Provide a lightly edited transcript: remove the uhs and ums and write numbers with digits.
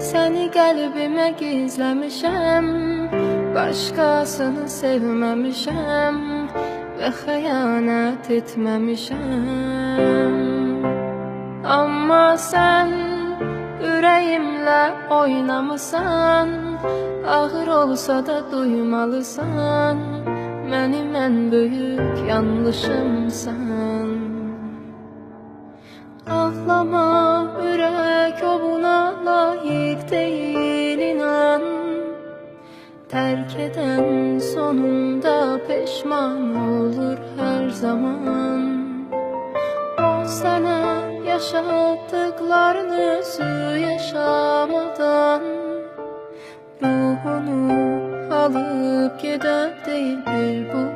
Səni qəlbimə gizləmişəm, başqasını sevməmişəm və xəyanət etməmişəm. Amma sən ürəyimlə oynamısan, ağır olsa da duymalısan, mənim ən böyük yanlışımsan. Ağlama, ürək o buna layiq deyil, inan. Tərk edən sonunda peşman olur hər zaman. O sənə yaşatdıqlarını özü yaşamadan ruhunu alıp gedən deyil bir bu